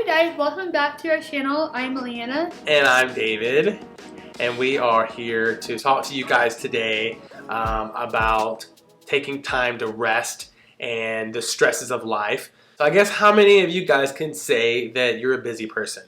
guys, welcome back to our channel. I'm Leanna. And I'm David. And we are here to talk to you guys today about taking time to rest and the stresses of life. So I guess how many of you guys can say that you're a busy person?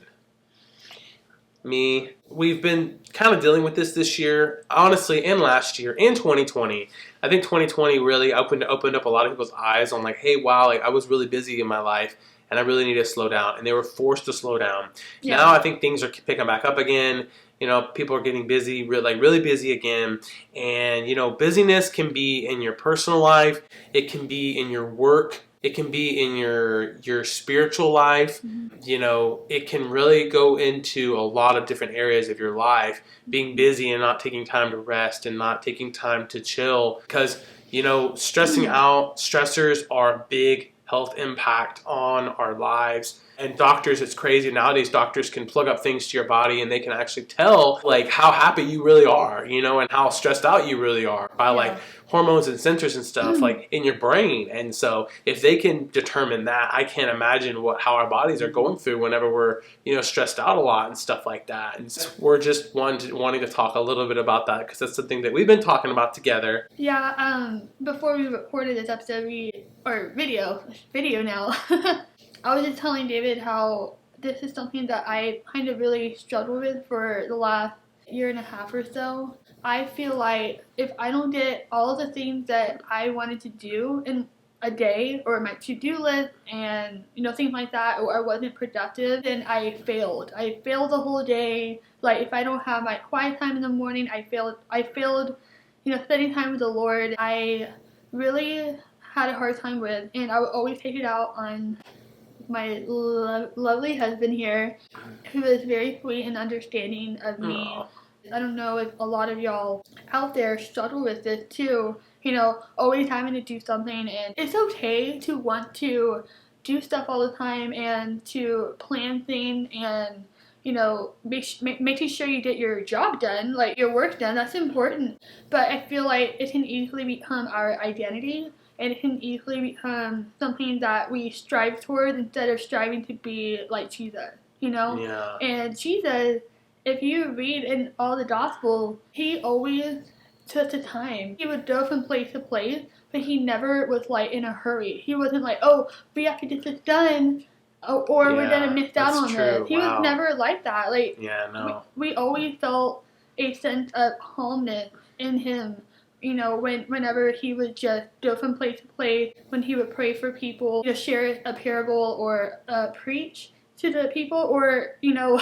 Me. We've been kind of dealing with this year, honestly, and last year, and 2020. I think 2020 really opened up a lot of people's eyes on like, hey, wow, like I was really busy in my life and I really need to slow down. And they were forced to slow down. Yeah. Now I think things are picking back up again. You know, people are getting busy, really busy again. And, you know, busyness can be in your personal life. It can be in your work. It can be in your spiritual life. Mm-hmm. You know, it can really go into a lot of different areas of your life, being busy and not taking time to rest and not taking time to chill. Because, you know, stressing out, stressors are a big health impact on our lives. And doctors, it's crazy. Nowadays, doctors can plug up things to your body and they can actually tell like how happy you really are, you know, and how stressed out you really are by like hormones and sensors and stuff like in your brain. And so if they can determine that, I can't imagine how our bodies are going through whenever we're, you know, stressed out a lot and stuff like that. And so we're just wanting to talk a little bit about that because that's something that we've been talking about together. Yeah, before we recorded this episode, video now, I was just telling David how this is something that I kind of really struggled with for the last year and a half or so. I feel like if I don't get all of the things that I wanted to do in a day or my to-do list and, you know, things like that, or I wasn't productive, then I failed. I failed the whole day. Like, if I don't have my quiet time in the morning, I failed, you know, spending time with the Lord. I really had a hard time with, and I would always take it out on my lovely husband here, who is very sweet and understanding of me. Aww. I don't know if a lot of y'all out there struggle with this too, you know, always having to do something. And it's okay to want to do stuff all the time and to plan things and, you know, making sure you get your job done, like your work done. That's important. But I feel like it can easily become our identity. And it can easily become something that we strive towards instead of striving to be like Jesus, you know? Yeah. And Jesus, if you read in all the Gospels, he always took the time. He would go from place to place, but he never was like in a hurry. He wasn't like, oh, we have to get this done, or we're going to miss out on this. He was never like that. Like, we always felt a sense of calmness in him. You know, whenever he would just go from place to place, when he would pray for people, you know, share a parable or preach to the people, or, you know,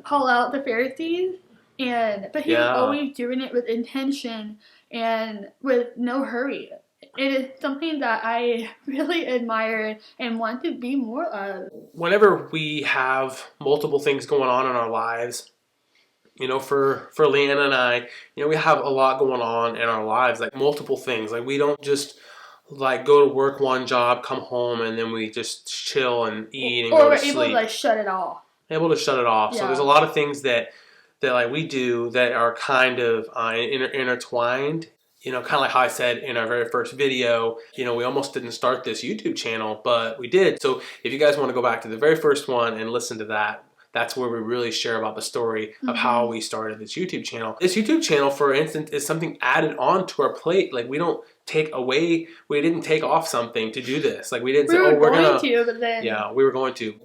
call out the Pharisees. But he was always doing it with intention and with no hurry. It is something that I really admire and want to be more of. Whenever we have multiple things going on in our lives, you know, for Leanna and I, you know, we have a lot going on in our lives, like multiple things. Like we don't just like go to work one job, come home, and then we just chill and eat and go to sleep. Or we're able to like shut it off. Able to shut it off. Yeah. So there's a lot of things that like we do that are kind of intertwined. You know, kind of like how I said in our very first video, you know, we almost didn't start this YouTube channel, but we did. So if you guys want to go back to the very first one and listen to that, that's where we really share about the story of how we started this YouTube channel. This YouTube channel, for instance, is something added on to our plate. Like we didn't take off something to do this. Like we didn't say, oh, we're going to, but then. Yeah, we were going to.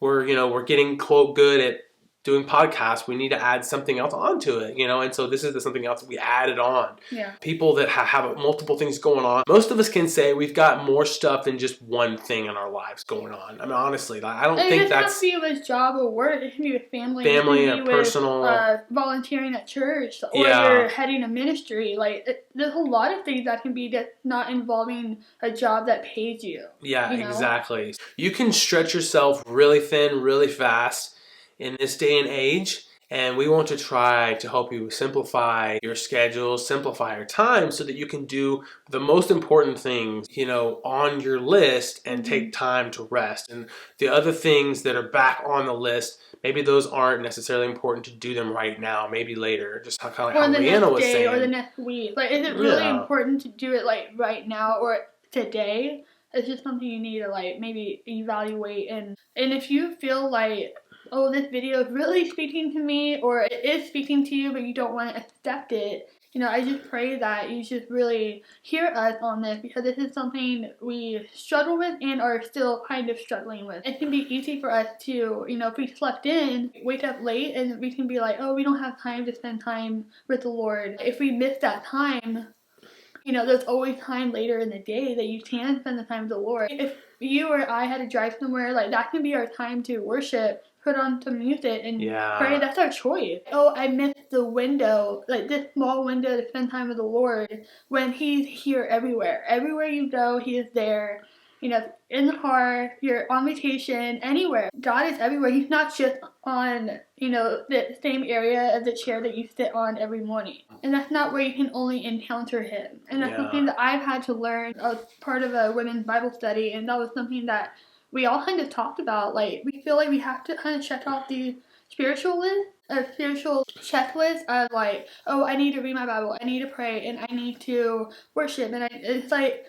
We're getting quote good at doing podcasts. We need to add something else onto it, you know, and so this is something else that we added on. Yeah. People that have multiple things going on. Most of us can say we've got more stuff than just one thing in our lives going on. I mean, honestly, I don't think that's... It can be with job or work. It can be with family. Or personal. Volunteering at church, or you're heading a ministry. Like, there's a lot of things that can be that's not involving a job that pays you. Yeah, you know? Exactly. You can stretch yourself really thin, really fast in this day and age, and we want to try to help you simplify your schedule, simplify your time so that you can do the most important things, you know, on your list and take time to rest. And the other things that are back on the list, maybe those aren't necessarily important to do them right now, maybe later, just kind of like how Leanna was saying. Or the next week. Like, is it really important to do it like right now or today? It's just something you need to like maybe evaluate, and if you feel like, oh, this video is really speaking to me, or it is speaking to you but you don't want to accept it, I just pray that you just really hear us on this, because this is something we struggle with and are still kind of struggling with. It can be easy for us to, if we slept in, wake up late, and we can be like, oh, we don't have time to spend time with the Lord. If we miss that time, there's always time later in the day that you can spend the time with the Lord. If you or I had to drive somewhere, like, that can be our time to worship, put on some music, and pray. That's our choice. Oh, I missed the window, like this small window to spend time with the Lord, when He's here everywhere. Everywhere you go, He is there. In the car, you're on vacation, anywhere. God is everywhere. He's not just on, the same area as the chair that you sit on every morning. And that's not where you can only encounter Him. And that's something that I've had to learn. I was part of a women's Bible study, and that was something that we all kind of talked about. Like, we feel like we have to kind of check off the spiritual list, a spiritual checklist of like, oh, I need to read my Bible, I need to pray, and I need to worship. And it's like,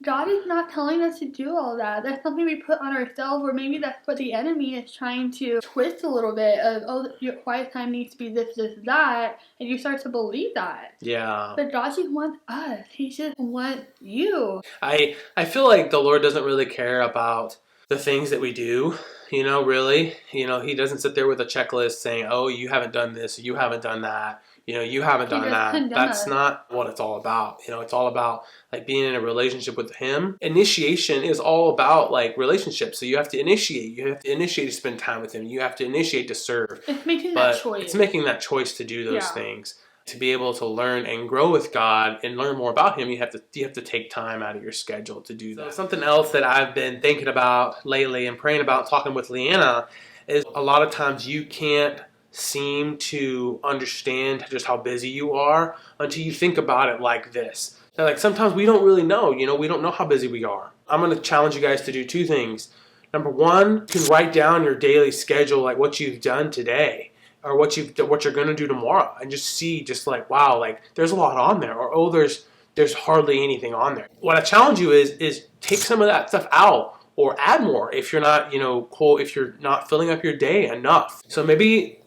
God is not telling us to do all that. That's something we put on ourselves, or maybe that's what the enemy is trying to twist a little bit of, oh, your quiet time needs to be this, that, and you start to believe that. Yeah. But God just wants us. He just wants you. I feel like the Lord doesn't really care about the things that we do, really. He doesn't sit there with a checklist saying, oh, you haven't done this, you haven't done that. You haven't done that. That's not what it's all about. It's all about like being in a relationship with Him. Initiation is all about like relationships. So you have to initiate. You have to initiate to spend time with Him. You have to initiate to serve. It's making that choice. It's making that choice to do those things. To be able to learn and grow with God and learn more about Him, you have to take time out of your schedule to do that. So something else that I've been thinking about lately and praying about, talking with Leanna, is a lot of times you can't seem to understand just how busy you are until you think about it like this. Now, like, sometimes we don't really know, we don't know how busy we are. I'm going to challenge you guys to do two things. Number one, you can write down your daily schedule, like what you've done today or what you're going to do tomorrow, and just see, just like, wow, like there's a lot on there, or oh, there's hardly anything on there. What I challenge you is take some of that stuff out, or add more if you're not, if you're not filling up your day enough. So maybe,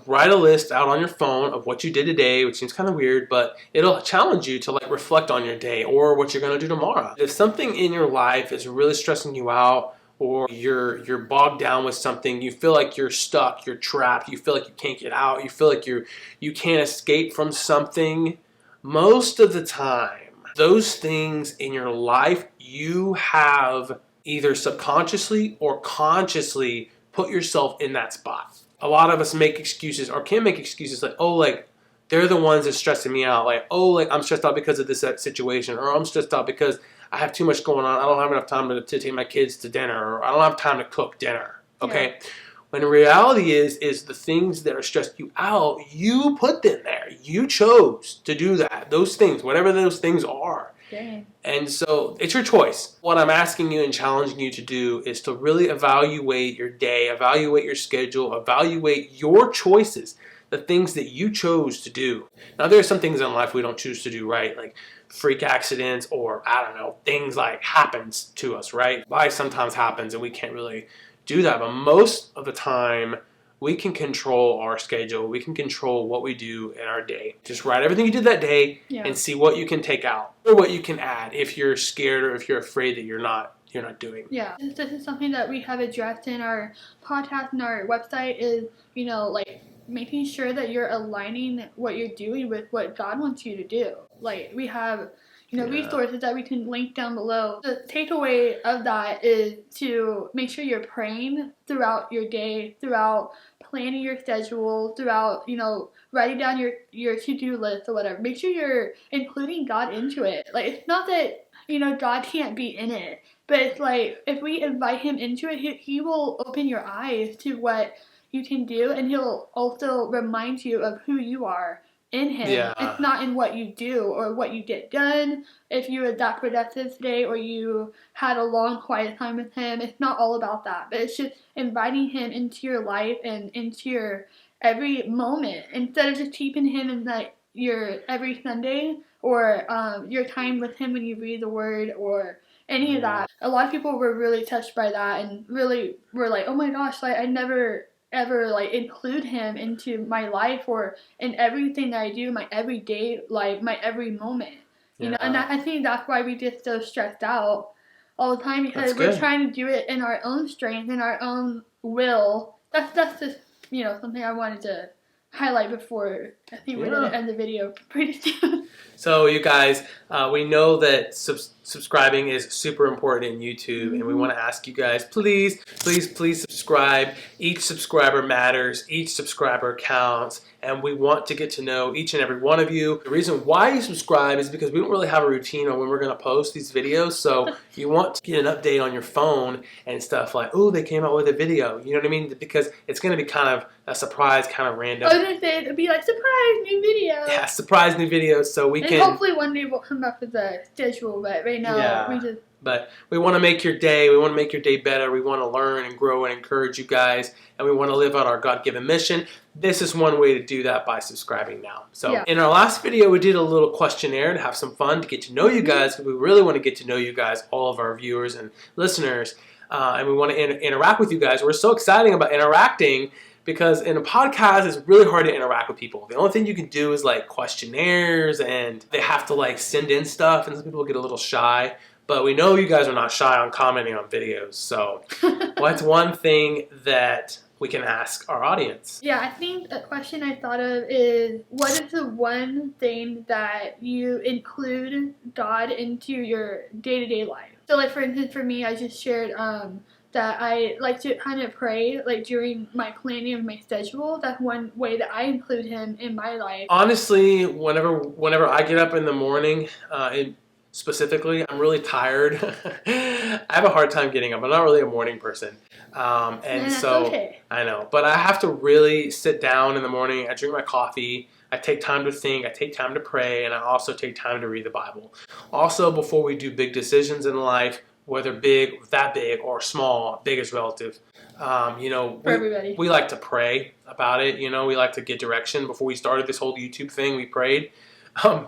write a list out on your phone of what you did today, which seems kind of weird, but it'll challenge you to like reflect on your day or what you're going to do tomorrow. If something in your life is really stressing you out, or you're bogged down with something, you feel like you're stuck, you're trapped, you feel like you can't get out, you feel like you can't escape from something, most of the time, those things in your life, you have either subconsciously or consciously put yourself in that spot. A lot of us make excuses, or can make excuses like, oh, like they're the ones that's stressing me out. Like, oh, like I'm stressed out because of this situation, or I'm stressed out because I have too much going on. I don't have enough time to take my kids to dinner, or I don't have time to cook dinner. Okay. Yeah. When the reality is the things that are stressed you out, you put them there. You chose to do that. Those things, whatever those things are. Dang. And so it's your choice. What I'm asking you and challenging you to do is to really evaluate your day, evaluate your schedule, evaluate your choices, the things that you chose to do. Now, there are some things in life we don't choose to do, right? Like freak accidents, or I don't know, things like happens to us, right? Life sometimes happens and we can't really do that. But most of the time, we can control our schedule. We can control what we do in our day. Just write everything you did that day and see what you can take out or what you can add if you're scared or if you're afraid that you're not doing. Yeah, this is something that we have addressed in our podcast and our website is, like making sure that you're aligning what you're doing with what God wants you to do. Like, we have resources that we can link down below. The takeaway of that is to make sure you're praying throughout your day, throughout planning your schedule, throughout, writing down your to-do list or whatever. Make sure you're including God into it. Like, it's not that, God can't be in it, but it's like, if we invite Him into it, He will open your eyes to what you can do, and He'll also remind you of who you are in Him. Yeah. It's not in what you do or what you get done. If you were that productive today, or you had a long quiet time with Him, it's not all about that. But it's just inviting Him into your life and into your every moment, instead of just keeping Him in like your every Sunday, or your time with Him when you read the Word, or any of that. A lot of people were really touched by that and really were like, oh my gosh, like I never ever like include him into my life or in everything that I do, my everyday life, my every moment. You know, and I think that's why we get so stressed out all the time, because we're trying to do it in our own strength, in our own will. That's just, you know, something I wanted to highlight before I think we're going to end the video pretty soon. So you guys, we know that subscribing is super important in YouTube, and we want to ask you guys, please subscribe. Each subscriber matters. Each subscriber counts, and we want to get to know each and every one of you. The reason why you subscribe is because we don't really have a routine on when we're going to post these videos, so you want to get an update on your phone and stuff like, oh, they came out with a video. You know what I mean? Because it's going to be kind of a surprise, kind of random. I was going to say, it'd be like, surprise, new video. Yeah, surprise new video, so we can... hopefully one day we'll come up with a schedule, but right now we just... But we want to make your day. We want to make your day better. We want to learn and grow and encourage you guys. And we want to live out our God-given mission. This is one way to do that, by subscribing now. So in our last video, we did a little questionnaire to have some fun, to get to know you guys. We really want to get to know you guys, all of our viewers and listeners. And we want to interact with you guys. We're so excited about interacting, because in a podcast, it's really hard to interact with people. The only thing you can do is like questionnaires, and they have to like send in stuff, and some people get a little shy. But we know you guys are not shy on commenting on videos. So what's one thing that we can ask our audience? Yeah, I think a question I thought of is, what is the one thing that you include God into your day-to-day life? So like, for instance, for me, I just shared that I like to kind of pray like during my planning of my schedule. That's one way that I include him in my life. Honestly, whenever I get up in the morning, specifically, I'm really tired. I have a hard time getting up. I'm not really a morning person. And so, okay. I know. But I have to really sit down in the morning. I drink my coffee. I take time to think. I take time to pray. And I also take time to read the Bible. Also, before we do big decisions in life, whether big, that big, or small, big is relative. You know, we like to pray about it. You know, we like to get direction. Before we started this whole YouTube thing, we prayed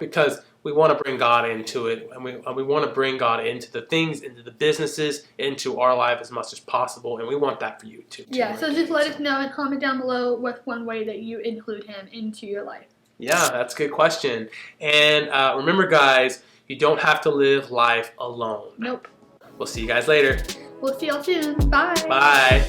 because we want to bring God into it, and we want to bring God into the things, into the businesses, into our life as much as possible, and we want that for you too. Yeah, so just let us know and comment down below what's one way that you include him into your life. Yeah, that's a good question. And remember, guys, you don't have to live life alone. Nope. We'll see you guys later. We'll see y'all soon. Bye. Bye.